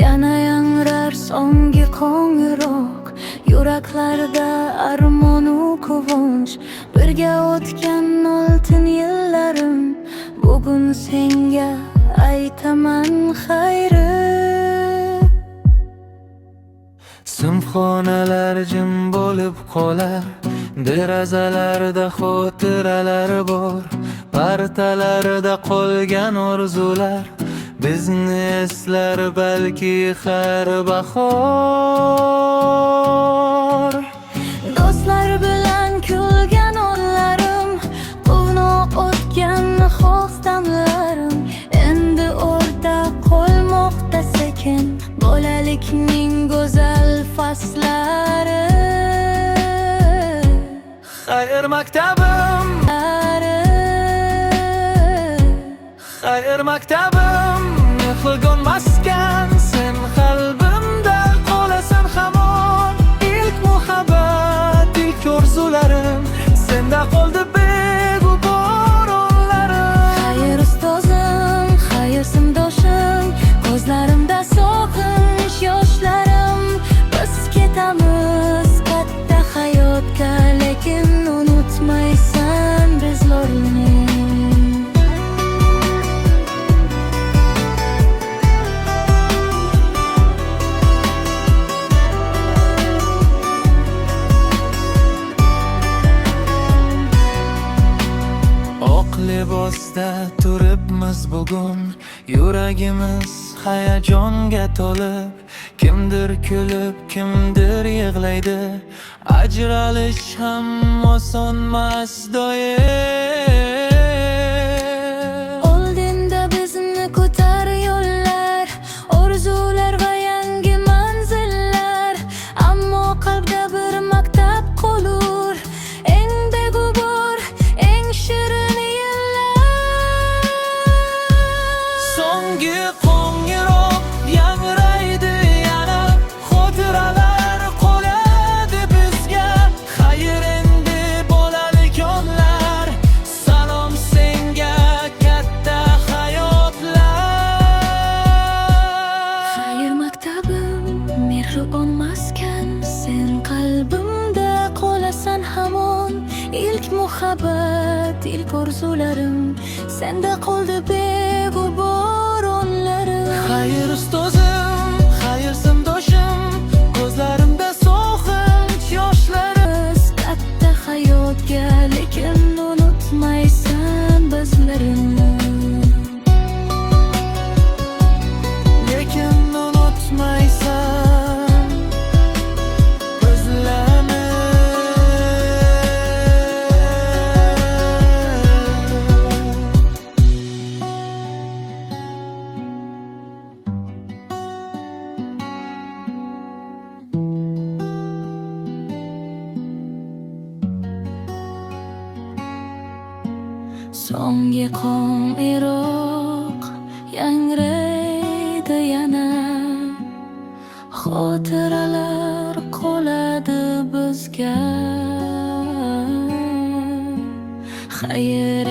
Yana yangrar so'nggi qo'ng'iroq, yuraklarda armonu quvonch. Birga o'tgan oltin yillarim, bugun senga aytaman xayri. Simxonalar jim bo'lib qolar, derazalarda xotiralar bor, partalarda qolgan orzular bizni eslar balki har bahor. Do'stlar bilan kulgan onlarim, quvnoq o'tgan xos damlarim, endi o'rta qolmoqda sekin bolalikning go'zal faslari. Xayr maktabim, xayr maktabim, mehrgon maskan, sen qalbimda qolasan hamon. İlk muhabbat, ilk orzularim, senda qoldi beg'ubor onlarim. Xayr ustozim, xayr simdoshim, ko'zlarimda sog'inch yoshlarim. Biz ketamiz katta hayotga, lekin unutmaysan bizlarni. Oq libosda turibmiz bugun, yuragimiz hayajonga to'lib. Kimdir kulib, kimdir yig'laydi, ajralish ham osonmas doim. Oldinda bizni ko'tar yo'llar, orzular va yangi manzillar, ammo qalbda bir maktab qolur, eng beg'ubor, eng shirin yillar. So'nggi qo'ng'iroq yangraydi yana, xotiralar qoladi bizga. Xayr endi bolalik onlar, salom senga katta hayotlar. Xayr maktabim, mehribon maskan, sen qalbimda qolasan hamon. İlk muhabbat, ilk orzularim, senda qoldi beg'ubor onlarim. Xayr ustozim, xayr simdoshim, ko'zlarimda sog'inch yoshlarim. Biz katta hayotga, lekin unutmaysan bizlarimni. Lekin unutmaysan bizlarni. So'nggi qo'ng'iroq yangraydi yana, xotiralar qoladi bizga. Xayr